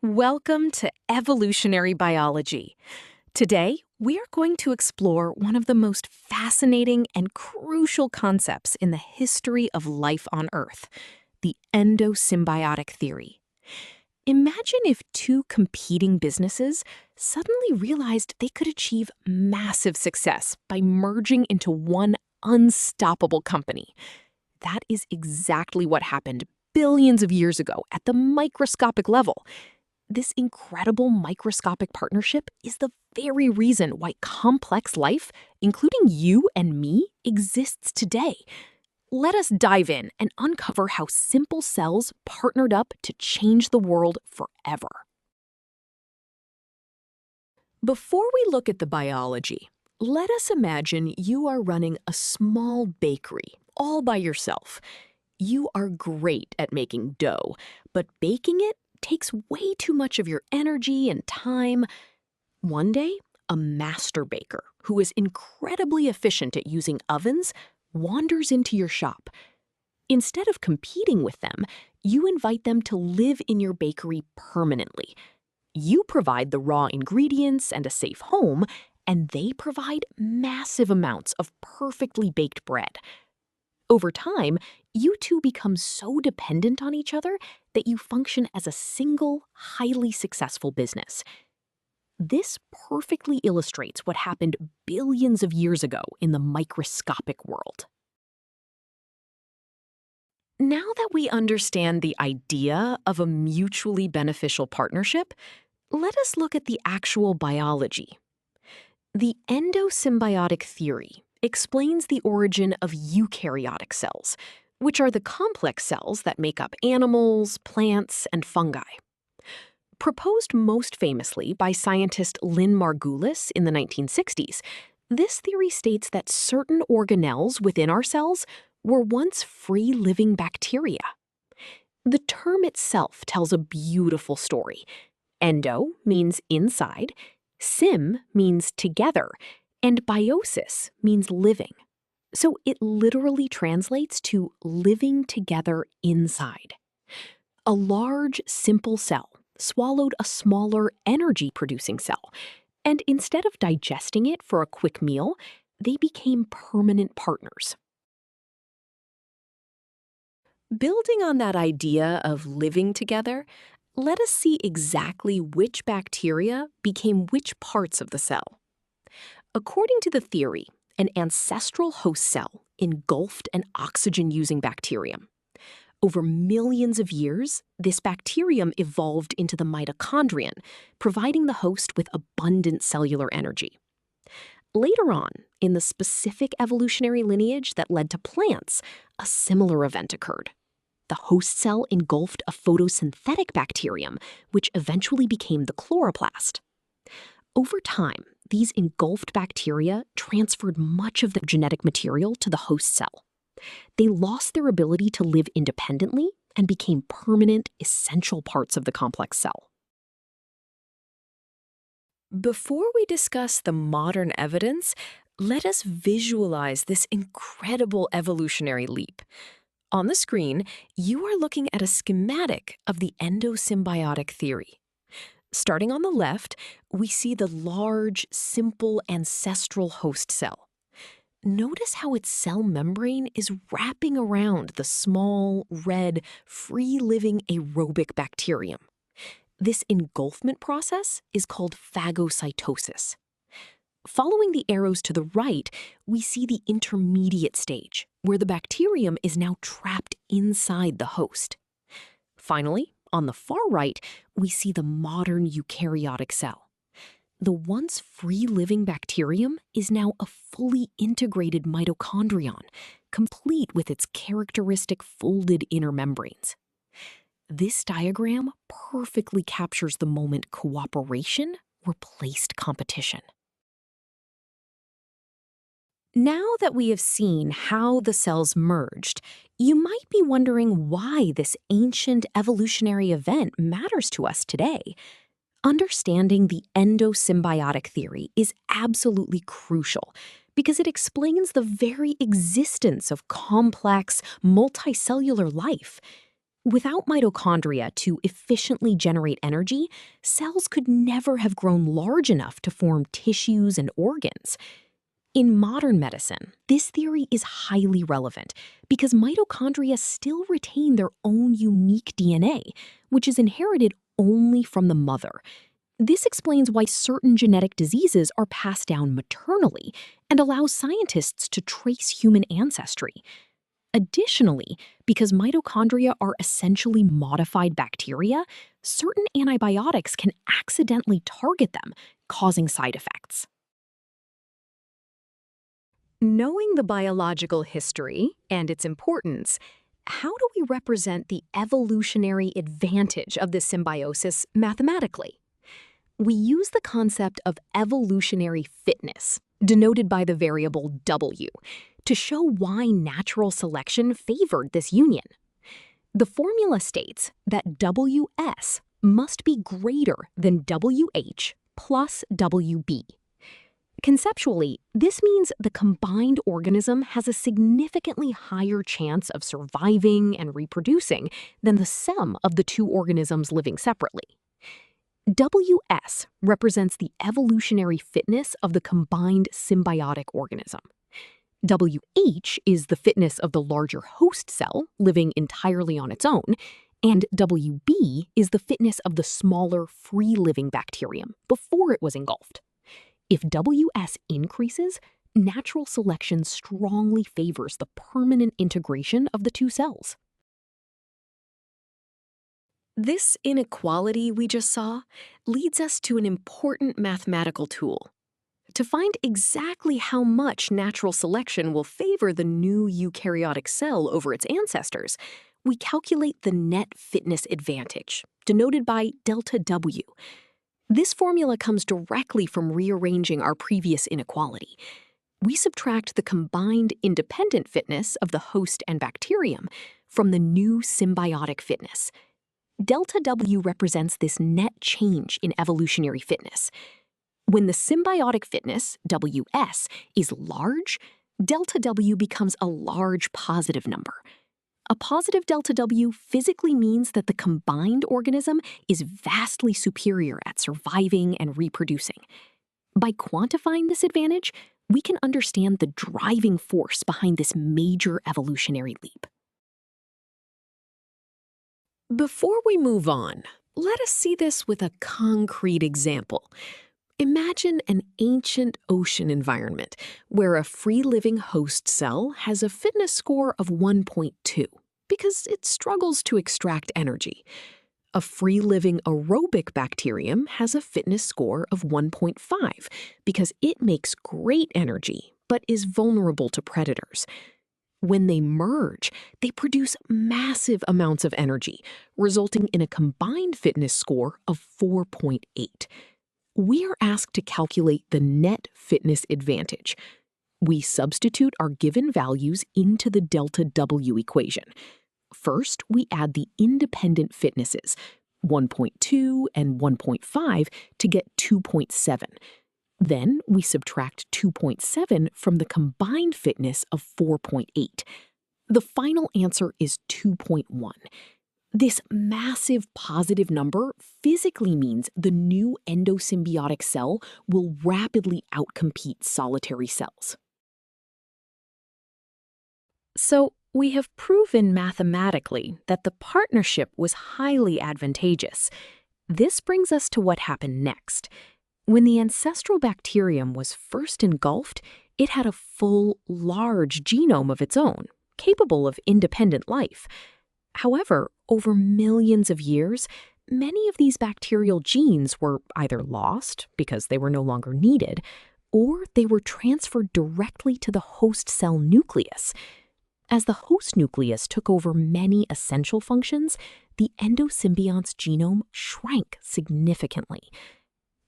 Welcome to Evolutionary Biology. Today, we are going to explore one of the most fascinating and crucial concepts in the history of life on Earth, the endosymbiotic theory. Imagine if two competing businesses suddenly realized they could achieve massive success by merging into one unstoppable company. That is exactly what happened billions of years ago at the microscopic level. This incredible microscopic partnership is the very reason why complex life, including you and me, exists today. Let us dive in and uncover how simple cells partnered up to change the world forever. Before we look at the biology, let us imagine you are running a small bakery all by yourself. You are great at making dough, but baking it takes way too much of your energy and time. One day, a master baker who is incredibly efficient at using ovens wanders into your shop. Instead of competing with them, you invite them to live in your bakery permanently. You provide the raw ingredients and a safe home, and they provide massive amounts of perfectly baked bread. Over time, you two become so dependent on each other that you function as a single, highly successful business. This perfectly illustrates what happened billions of years ago in the microscopic world. Now that we understand the idea of a mutually beneficial partnership, let us look at the actual biology. The endosymbiotic theory explains the origin of eukaryotic cells, which are the complex cells that make up animals, plants, and fungi. Proposed most famously by scientist Lynn Margulis in the 1960s, this theory states that certain organelles within our cells were once free-living bacteria. The term itself tells a beautiful story. Endo means inside, sym means together, and biosis means living. So it literally translates to living together inside. A large, simple cell swallowed a smaller energy-producing cell, and instead of digesting it for a quick meal, they became permanent partners. Building on that idea of living together, let us see exactly which bacteria became which parts of the cell. According to the theory, an ancestral host cell engulfed an oxygen-using bacterium. Over millions of years, this bacterium evolved into the mitochondrion, providing the host with abundant cellular energy. Later on, in the specific evolutionary lineage that led to plants, a similar event occurred. The host cell engulfed a photosynthetic bacterium, which eventually became the chloroplast. Over time, these engulfed bacteria transferred much of their genetic material to the host cell. They lost their ability to live independently and became permanent, essential parts of the complex cell. Before we discuss the modern evidence, let us visualize this incredible evolutionary leap. On the screen, you are looking at a schematic of the endosymbiotic theory. Starting on the left, we see the large, simple ancestral host cell. Notice how its cell membrane is wrapping around the small, red, free-living aerobic bacterium. This engulfment process is called phagocytosis. Following the arrows to the right, we see the intermediate stage, where the bacterium is now trapped inside the host. Finally, on the far right, we see the modern eukaryotic cell. The once free-living bacterium is now a fully integrated mitochondrion, complete with its characteristic folded inner membranes. This diagram perfectly captures the moment cooperation replaced competition. Now that we have seen how the cells merged, you might be wondering why this ancient evolutionary event matters to us today. Understanding the endosymbiotic theory is absolutely crucial because it explains the very existence of complex, multicellular life. Without mitochondria to efficiently generate energy, cells could never have grown large enough to form tissues and organs. In modern medicine, this theory is highly relevant because mitochondria still retain their own unique DNA, which is inherited only from the mother. This explains why certain genetic diseases are passed down maternally and allows scientists to trace human ancestry. Additionally, because mitochondria are essentially modified bacteria, certain antibiotics can accidentally target them, causing side effects. Knowing the biological history and its importance, how do we represent the evolutionary advantage of this symbiosis mathematically? We use the concept of evolutionary fitness, denoted by the variable W, to show why natural selection favored this union. The formula states that WS must be greater than WH plus WB. Conceptually, this means the combined organism has a significantly higher chance of surviving and reproducing than the sum of the two organisms living separately. WS represents the evolutionary fitness of the combined symbiotic organism. WH is the fitness of the larger host cell living entirely on its own, and WB is the fitness of the smaller free-living bacterium before it was engulfed. If WS increases, natural selection strongly favors the permanent integration of the two cells. This inequality we just saw leads us to an important mathematical tool. To find exactly how much natural selection will favor the new eukaryotic cell over its ancestors, we calculate the net fitness advantage, denoted by delta W. This formula comes directly from rearranging our previous inequality. We subtract the combined independent fitness of the host and bacterium from the new symbiotic fitness. Delta W represents this net change in evolutionary fitness. When the symbiotic fitness, WS, is large, delta W becomes a large positive number. A positive delta W physically means that the combined organism is vastly superior at surviving and reproducing. By quantifying this advantage, we can understand the driving force behind this major evolutionary leap. Before we move on, let us see this with a concrete example. Imagine an ancient ocean environment where a free-living host cell has a fitness score of 1.2 because it struggles to extract energy. A free-living aerobic bacterium has a fitness score of 1.5 because it makes great energy but is vulnerable to predators. When they merge, they produce massive amounts of energy, resulting in a combined fitness score of 4.8. We are asked to calculate the net fitness advantage. We substitute our given values into the delta W equation. First, we add the independent fitnesses, 1.2 and 1.5, to get 2.7. Then we subtract 2.7 from the combined fitness of 4.8. The final answer is 2.1. This massive positive number physically means the new endosymbiotic cell will rapidly outcompete solitary cells. So, we have proven mathematically that the partnership was highly advantageous. This brings us to what happened next. When the ancestral bacterium was first engulfed, it had a full, large genome of its own, capable of independent life. However, over millions of years, many of these bacterial genes were either lost because they were no longer needed, or they were transferred directly to the host cell nucleus. As the host nucleus took over many essential functions, the endosymbiont genome shrank significantly.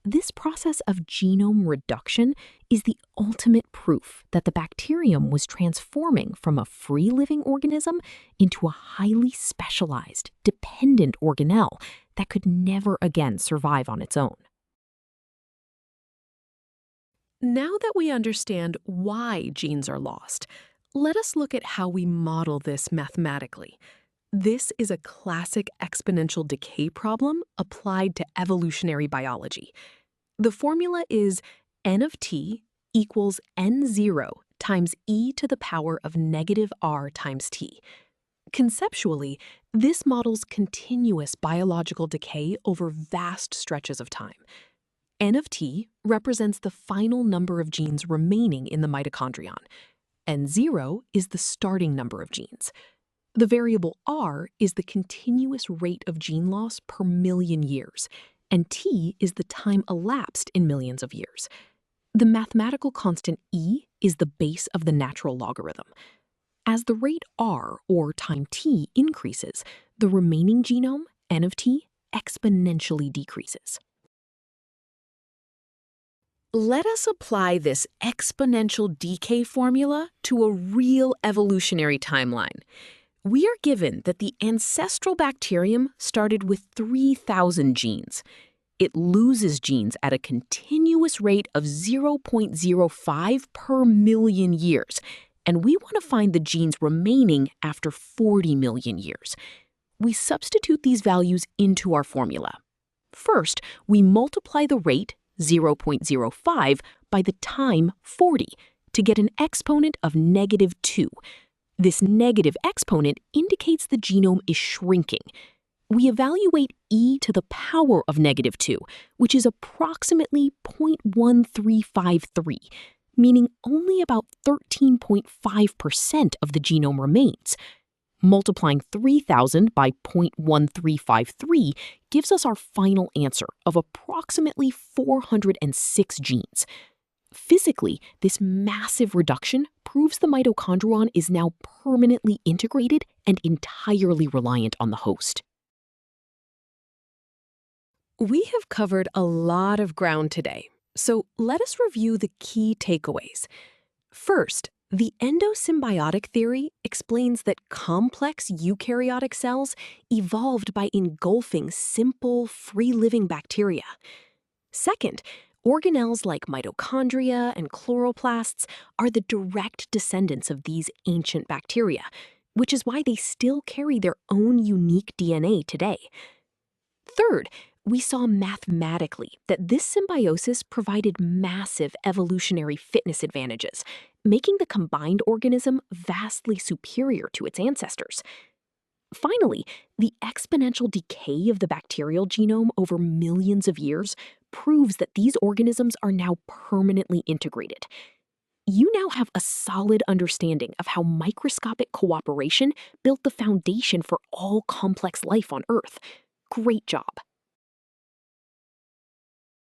This process of genome reduction is the ultimate proof that the bacterium was transforming from a free-living organism into a highly specialized, dependent organelle that could never again survive on its own. Now that we understand why genes are lost, let us look at how we model this mathematically. This is a classic exponential decay problem applied to evolutionary biology. The formula is n of t equals n0 times e to the power of negative r times t. Conceptually, this models continuous biological decay over vast stretches of time. N of t represents the final number of genes remaining in the mitochondrion. N0 is the starting number of genes. The variable r is the continuous rate of gene loss per million years, and t is the time elapsed in millions of years. The mathematical constant e is the base of the natural logarithm. As the rate r, or time t, increases, the remaining genome, n of t, exponentially decreases. Let us apply this exponential decay formula to a real evolutionary timeline. We are given that the ancestral bacterium started with 3,000 genes. It loses genes at a continuous rate of 0.05 per million years, and we want to find the genes remaining after 40 million years. We substitute these values into our formula. First, we multiply the rate, 0.05, by the time, 40, to get an exponent of -2. This negative exponent indicates the genome is shrinking. We evaluate e to the power of -2, which is approximately 0.1353, meaning only about 13.5% of the genome remains. Multiplying 3,000 by 0.1353 gives us our final answer of approximately 406 genes. Physically, this massive reduction proves the mitochondrion is now permanently integrated and entirely reliant on the host. We have covered a lot of ground today, so let us review the key takeaways. First, the endosymbiotic theory explains that complex eukaryotic cells evolved by engulfing simple, free-living bacteria. Second, organelles like mitochondria and chloroplasts are the direct descendants of these ancient bacteria, which is why they still carry their own unique DNA today. Third, we saw mathematically that this symbiosis provided massive evolutionary fitness advantages, making the combined organism vastly superior to its ancestors. Finally, the exponential decay of the bacterial genome over millions of years proves that these organisms are now permanently integrated. You now have a solid understanding of how microscopic cooperation built the foundation for all complex life on Earth. Great job!